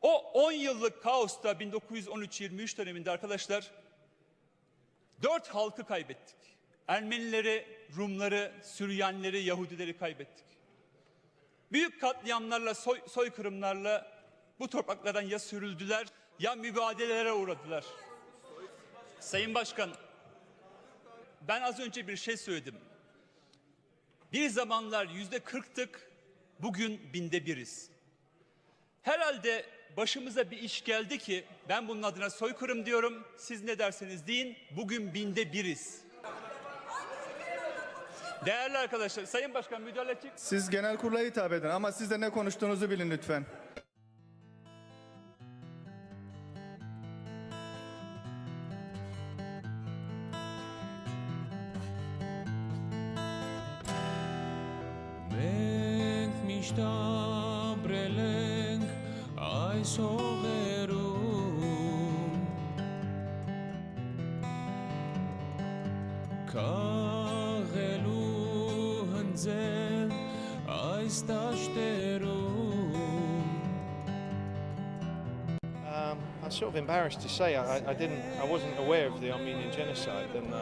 O 10 yıllık kaosta 1913-23 döneminde arkadaşlar 4 halkı kaybettik. Ermenileri, Rumları, Süryanileri, Yahudileri kaybettik. Büyük katliamlarla, soykırımlarla bu topraklardan ya sürüldüler ya mübadelelere uğradılar. Sayın Başkan, ben az önce bir şey söyledim. Bir zamanlar %40'tık, bugün 1/1000'iz. Herhalde başımıza bir iş geldi ki ben bunun adına soykırım diyorum. Siz ne derseniz deyin, bugün 1/1000'iz. Değerli arkadaşlar, Sayın Başkan müdahale edecek. Siz genel kurula hitap edin ama siz de ne konuştuğunuzu bilin lütfen. I'm sort of embarrassed to say I wasn't aware of the Armenian Genocide, and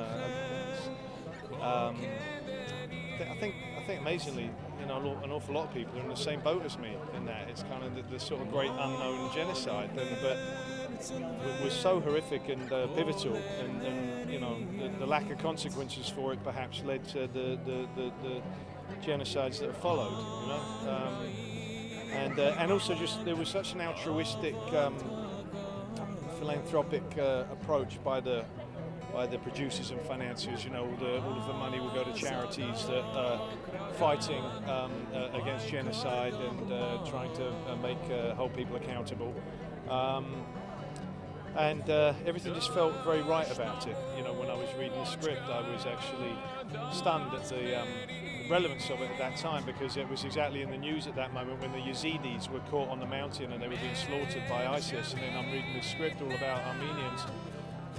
I think amazingly, you know, an awful lot of people are in the same boat as me in that. It's kind of the sort of great unknown genocide, but it was so horrific and pivotal, and you know, the lack of consequences for it perhaps led to the genocides that have followed, you know, and also just there was such an altruistic, philanthropic approach by the producers and financiers. You know, all of the money will go to charities that are fighting against genocide and trying to hold people accountable. And everything just felt very right about it. You know, when I was reading the script, I was actually stunned at the relevance of it at that time, because it was exactly in the news at that moment when the Yazidis were caught on the mountain and they were being slaughtered by ISIS. And then I'm reading this script all about Armenians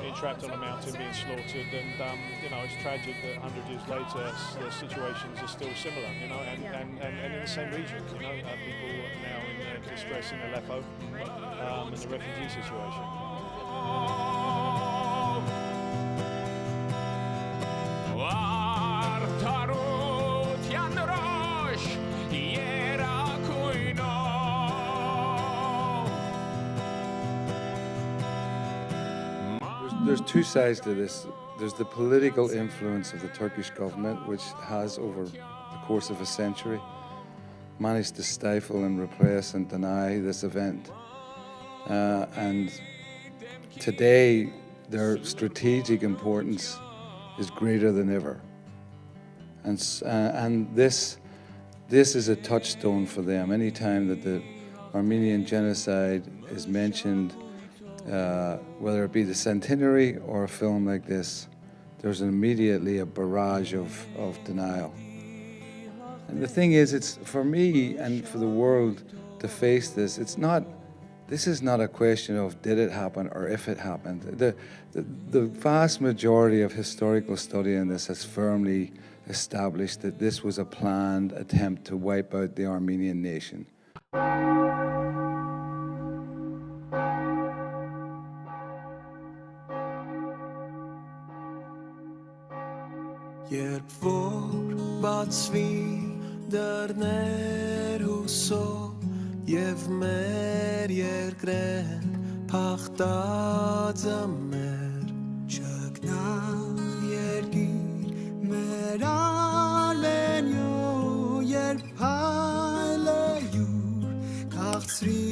being trapped on a mountain, being slaughtered, and you know, it's tragic that 100 years later the situations are still similar. You know, and in the same region. You know, people are now in distress in Aleppo and the refugee situation. There's two sides to this. There's the political influence of the Turkish government, which has, over the course of a century, managed to stifle and repress and deny this event. And today, their strategic importance is greater than ever. And this is a touchstone for them. Anytime that the Armenian Genocide is mentioned, whether it be the centenary or a film like this, there's immediately a barrage of denial. And the thing is, it's for me and for the world to face this, this is not a question of did it happen or if it happened. The vast majority of historical study in this has firmly established that this was a planned attempt to wipe out the Armenian nation. Երբ որ բացվի դռներ հուսով և մեր երկրեն փախտածը մեր չգնալ երկիր մեր Արմենիո երբ հայլը յուր քաղցրի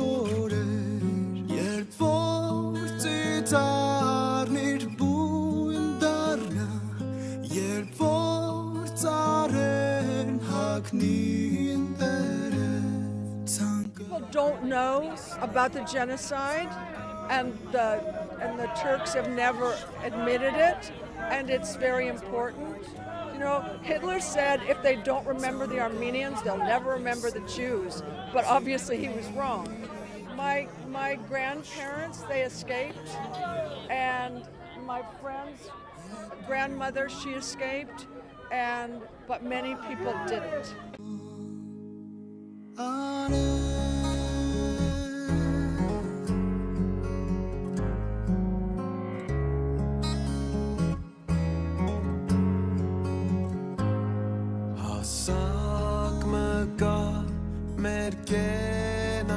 կորեր երբ որ ծիծաղնիր բույն դառնա երբ որ ծառեն հագնին People don't know about the genocide, and the Turks have never admitted it, and it's very important. You know, Hitler said if they don't remember the Armenians, they'll never remember the Jews, but obviously he was wrong. My grandparents, they escaped, and my friend's grandmother, she escaped, but many people didn't.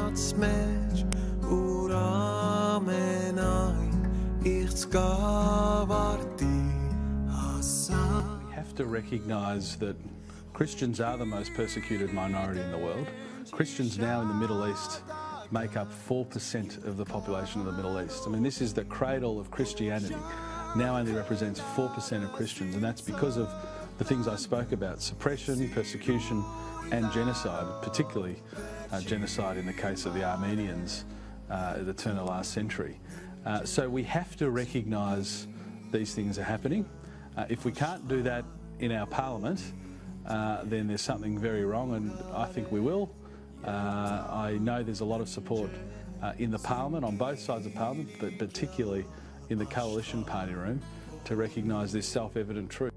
Ված մեջ ուր ամենայն իղծ կավարտի հասա We have to recognise that Christians are the most persecuted minority in the world. Christians now in the Middle East make up 4% of the population of the Middle East. I mean, this is the cradle of Christianity. Now only represents 4% of Christians, and that's because of the things I spoke about: suppression, persecution, and genocide, particularly genocide in the case of the Armenians at the turn of the last century. So we have to recognise these things are happening. If we can't do that in our parliament, then there's something very wrong, and I think we will. I know there's a lot of support in the parliament, on both sides of parliament, but particularly in the coalition party room, to recognise this self-evident truth.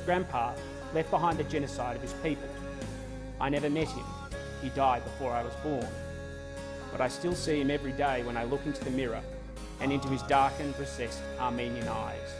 Grandpa left behind the genocide of his people. I never met him. He died before I was born. But I still see him every day when I look into the mirror and into his darkened, recessed Armenian eyes.